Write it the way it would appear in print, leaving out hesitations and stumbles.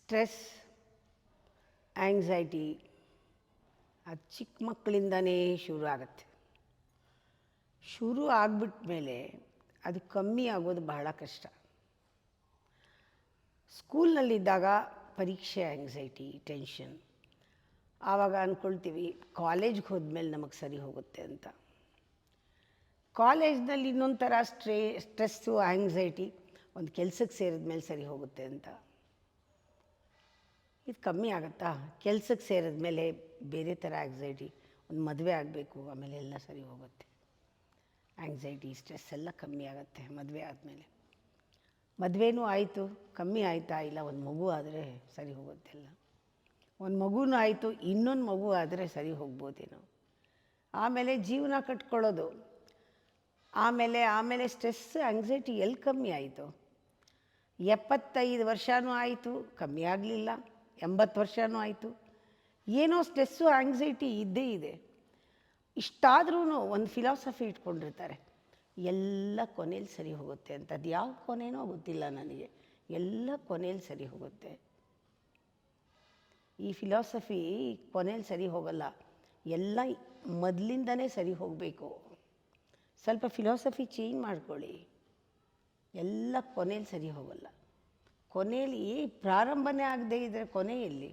Stress, anxiety ಅದು ಚಿಕ್ಕ ಮಕ್ಕಳಿಂದನೇ ಶುರು ಆಗುತ್ತೆ. ಶುರು ಆಗಿಬಿಟ್ಟ ಮೇಲೆ ಅದು ಕಮ್ಮಿ ಆಗೋದು ಬಹಳ ಕಷ್ಟ. ಸ್ಕೂಲ್ನಲ್ಲಿದ್ದಾಗ ಪರೀಕ್ಷೆ ಆ್ಯಂಗ್ಸೈಟಿ, ಟೆನ್ಷನ್, ಆವಾಗ ಅಂದ್ಕೊಳ್ತೀವಿ ಕಾಲೇಜ್ಗೆ ಹೋದ್ಮೇಲೆ ನಮಗೆ ಸರಿ ಹೋಗುತ್ತೆ ಅಂತ. ಕಾಲೇಜ್ನಲ್ಲಿ ಇನ್ನೊಂದು ಥರ ಸ್ಟ್ರೆಸ್ಸು, ಆ್ಯಂಗ್ಸೈಟಿ ಒಂದು ಕೆಲಸಕ್ಕೆ ಸೇರಿದ ಮೇಲೆ ಸರಿ ಹೋಗುತ್ತೆ ಅಂತ. ಇದು ಕಮ್ಮಿ ಆಗುತ್ತಾ? ಕೆಲಸಕ್ಕೆ ಸೇರಿದ ಮೇಲೆ ಬೇರೆ ಥರ ಆ್ಯಂಗ್ಸೈಟಿ, ಒಂದು ಮದುವೆ ಆಗಬೇಕು, ಆಮೇಲೆ ಎಲ್ಲ ಸರಿ ಹೋಗುತ್ತೆ. ಆ್ಯಂಗ್ಸೈಟಿ, ಸ್ಟ್ರೆಸ್ ಎಲ್ಲ ಕಮ್ಮಿ ಆಗುತ್ತೆ ಮದುವೆ ಆದಮೇಲೆ. ಮದುವೆನೂ ಆಯಿತು, ಕಮ್ಮಿ ಆಯಿತಾ? ಇಲ್ಲ, ಒಂದು ಮಗು ಆದರೆ ಸರಿ ಹೋಗುತ್ತೆಲ್ಲ. ಒಂದು ಮಗುನೂ ಆಯಿತು, ಇನ್ನೊಂದು ಮಗು ಆದರೆ ಸರಿ ಹೋಗ್ಬೋದೇನೋ. ಆಮೇಲೆ ಜೀವನ ಕಟ್ಕೊಳ್ಳೋದು, ಆಮೇಲೆ ಸ್ಟ್ರೆಸ್, ಆ್ಯಂಗ್ಸೈಟಿ ಎಲ್ಲಿ ಕಮ್ಮಿ ಆಯಿತು? 75 ವರ್ಷವೂ ಆಯಿತು, ಕಮ್ಮಿ ಆಗಲಿಲ್ಲ. 80 ವರ್ಷವೂ ಆಯಿತು, ಏನೋ ಸ್ಟ್ರೆಸ್ಸು, ಆ್ಯಂಗ್ಸೈಟಿ ಇದ್ದೇ ಇದೆ. ಇಷ್ಟಾದ್ರೂ ಒಂದು ಫಿಲಾಸಫಿ ಇಟ್ಕೊಂಡಿರ್ತಾರೆ, ಎಲ್ಲ ಕೊನೆಯಲ್ಲಿ ಸರಿ ಹೋಗುತ್ತೆ ಅಂತ. ಅದು ಯಾವ ಕೊನೆಯೋ ಗೊತ್ತಿಲ್ಲ ನನಗೆ, ಎಲ್ಲ ಕೊನೆಯಲ್ಲಿ ಸರಿ ಹೋಗುತ್ತೆ. ಈ ಫಿಲಾಸಫಿ ಕೊನೆಯಲ್ಲಿ ಸರಿ ಹೋಗಲ್ಲ, ಎಲ್ಲ ಮೊದಲಿಂದನೇ ಸರಿ ಹೋಗಬೇಕು. ಸ್ವಲ್ಪ ಫಿಲಾಸಫಿ ಚೇಂಜ್ ಮಾಡ್ಕೊಳ್ಳಿ. ಎಲ್ಲ ಕೊನೆಯಲ್ಲಿ ಸರಿ ಹೋಗಲ್ಲ. ಕೊನೆಯಲ್ಲಿ ಪ್ರಾರಂಭನೇ ಆಗದೇ ಇದ್ದರೆ ಕೊನೆಯಲ್ಲಿ